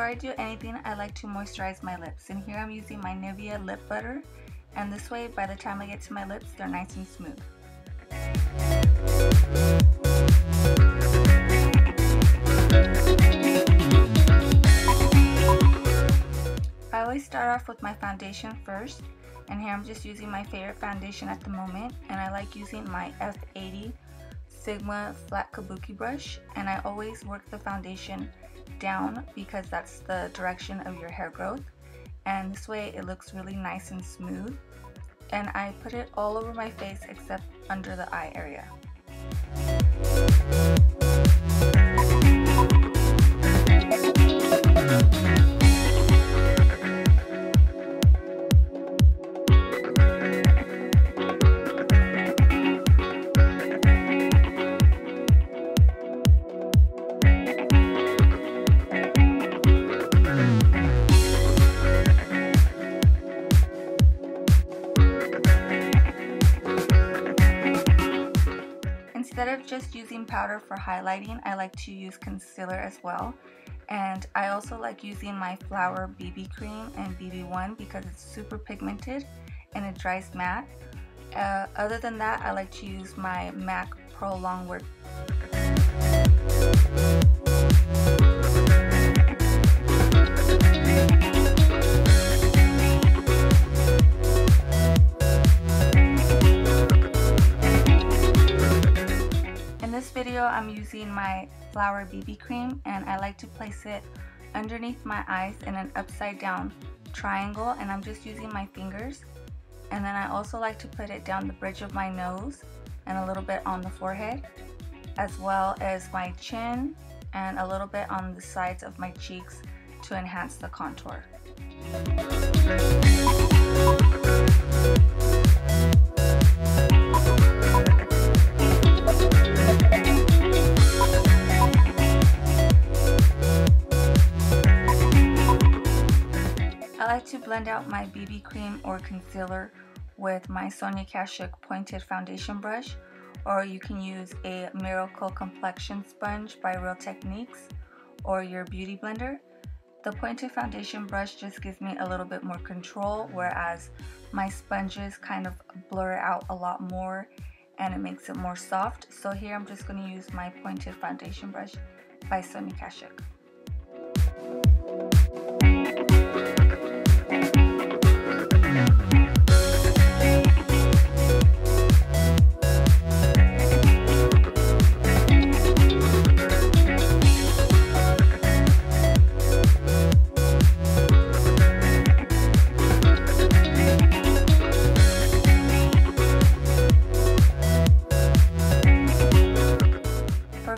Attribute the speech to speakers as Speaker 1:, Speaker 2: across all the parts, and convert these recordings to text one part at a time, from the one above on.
Speaker 1: Before I do anything, I like to moisturize my lips, and here I'm using my Nivea lip butter, and this way by the time I get to my lips they're nice and smooth. I always start off with my foundation first, and here I'm just using my favorite foundation at the moment, and I like using my F80 Sigma flat kabuki brush, and I always work the foundation down because that's the direction of your hair growth, and this way it looks really nice and smooth. And I put it all over my face except under the eye area. Instead of just using powder for highlighting, I like to use concealer as well. And I also like using my Flower BB cream and BB1 because it's super pigmented and it dries matte. Other than that, I like to use my MAC Pro Longwear. I'm using my Flower BB cream, and I like to place it underneath my eyes in an upside down triangle, and I'm just using my fingers. And then I also like to put it down the bridge of my nose and a little bit on the forehead, as well as my chin and a little bit on the sides of my cheeks to enhance the contour. To blend out my BB cream or concealer with my Sonia Kashuk pointed foundation brush, or you can use a Miracle Complexion sponge by Real Techniques or your beauty blender. The pointed foundation brush just gives me a little bit more control, whereas my sponges kind of blur out a lot more and it makes it more soft. So here I'm just going to use my pointed foundation brush by Sonia Kashuk.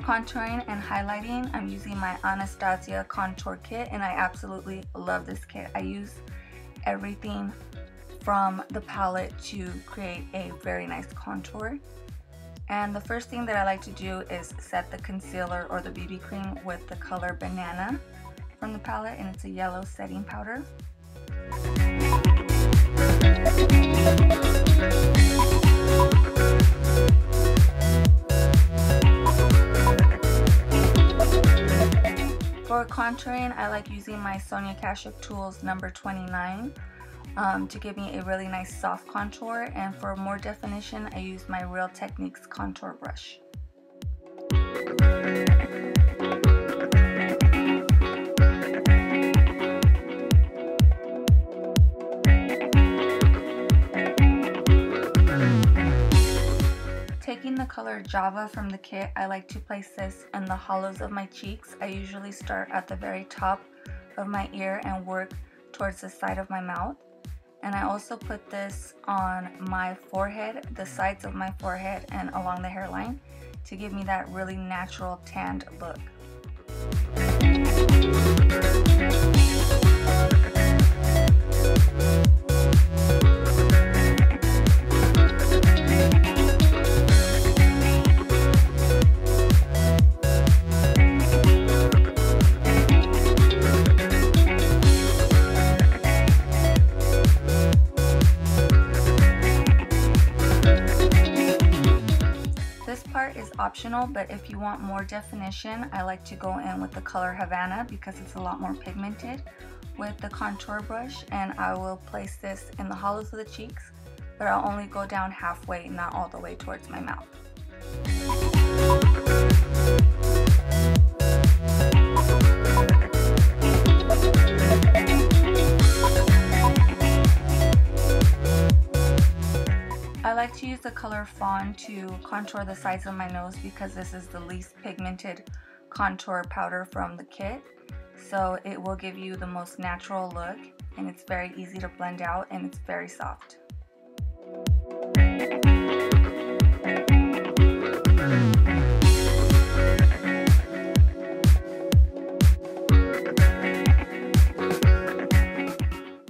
Speaker 1: Contouring and highlighting, I'm using my Anastasia contour kit, and I absolutely love this kit. I use everything from the palette to create a very nice contour. And the first thing that I like to do is set the concealer or the BB cream with the color Banana from the palette, and it's a yellow setting powder. For contouring, I like using my Sonia Kashuk Tools number 29 to give me a really nice soft contour, and for more definition I use my Real Techniques contour brush. Taking the color Java from the kit, I like to place this in the hollows of my cheeks. I usually start at the very top of my ear and work towards the side of my mouth. And I also put this on my forehead, the sides of my forehead and along the hairline to give me that really natural tanned look. optional, but if you want more definition, I like to go in with the color Havana because it's a lot more pigmented with the contour brush, and I will place this in the hollows of the cheeks, but I'll only go down halfway, not all the way towards my mouth. I like to use the color Fawn to contour the sides of my nose because this is the least pigmented contour powder from the kit. So it will give you the most natural look, and it's very easy to blend out, and it's very soft.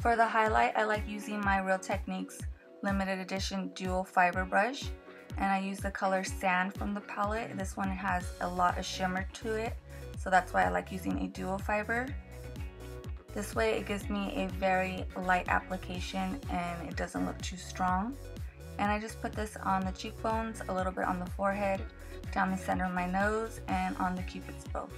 Speaker 1: For the highlight, I like using my Real Techniques limited edition dual fiber brush, and I use the color Sand from the palette. This one has a lot of shimmer to it, so that's why I like using a dual fiber. This way it gives me a very light application and it doesn't look too strong. And I just put this on the cheekbones, a little bit on the forehead, down the center of my nose, and on the cupid's bow.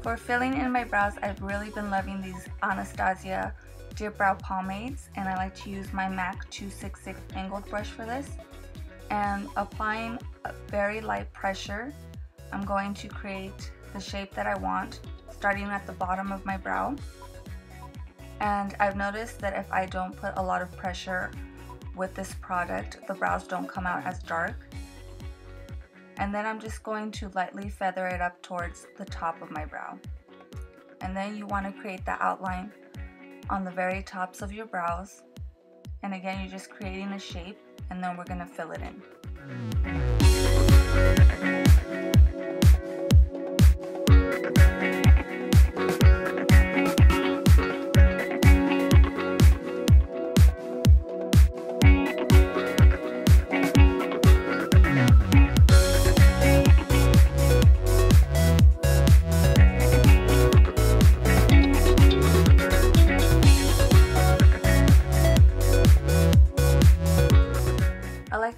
Speaker 1: For filling in my brows, I've really been loving these Anastasia Dipbrow pomades, and I like to use my MAC 266 angled brush for this. And applying a very light pressure, I'm going to create the shape that I want, starting at the bottom of my brow. And I've noticed that if I don't put a lot of pressure with this product, the brows don't come out as dark. And then I'm just going to lightly feather it up towards the top of my brow. And then you want to create the outline on the very tops of your brows. And again, you're just creating a shape, and then we're going to fill it in.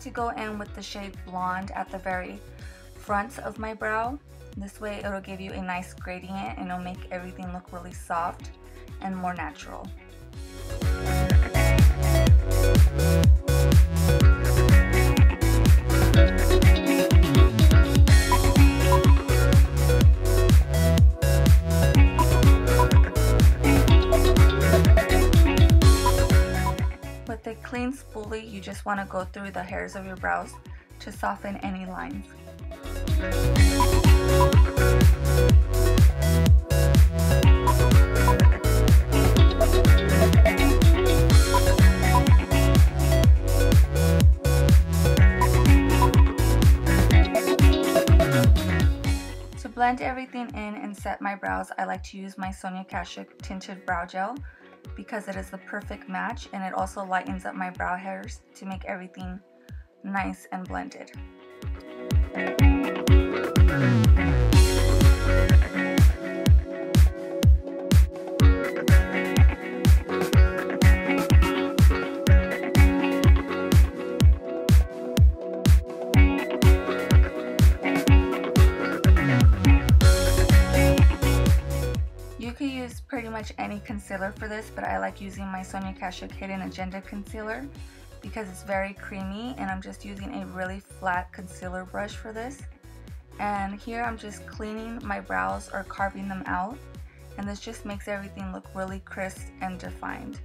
Speaker 1: To go in with the shade Blonde at the very front of my brow. This way it'll give you a nice gradient, and it'll make everything look really soft and more natural. With a clean spoolie, you just want to go through the hairs of your brows to soften any lines. To blend everything in and set my brows, I like to use my Sonia Kashuk Tinted Brow Gel, because it is the perfect match, and it also lightens up my brow hairs to make everything nice and blended. You could use pretty much any concealer for this, but I like using my Sonia Kashuk Hidden Agenda Concealer because it's very creamy, and I'm just using a really flat concealer brush for this. And here I'm just cleaning my brows or carving them out, and this just makes everything look really crisp and defined.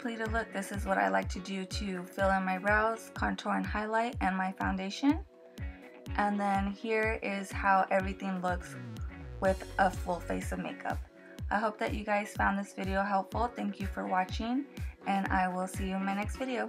Speaker 1: completed look. This is what I like to do to fill in my brows, contour and highlight, and my foundation. And then here is how everything looks with a full face of makeup. I hope that you guys found this video helpful. Thank you for watching, and I will see you in my next video.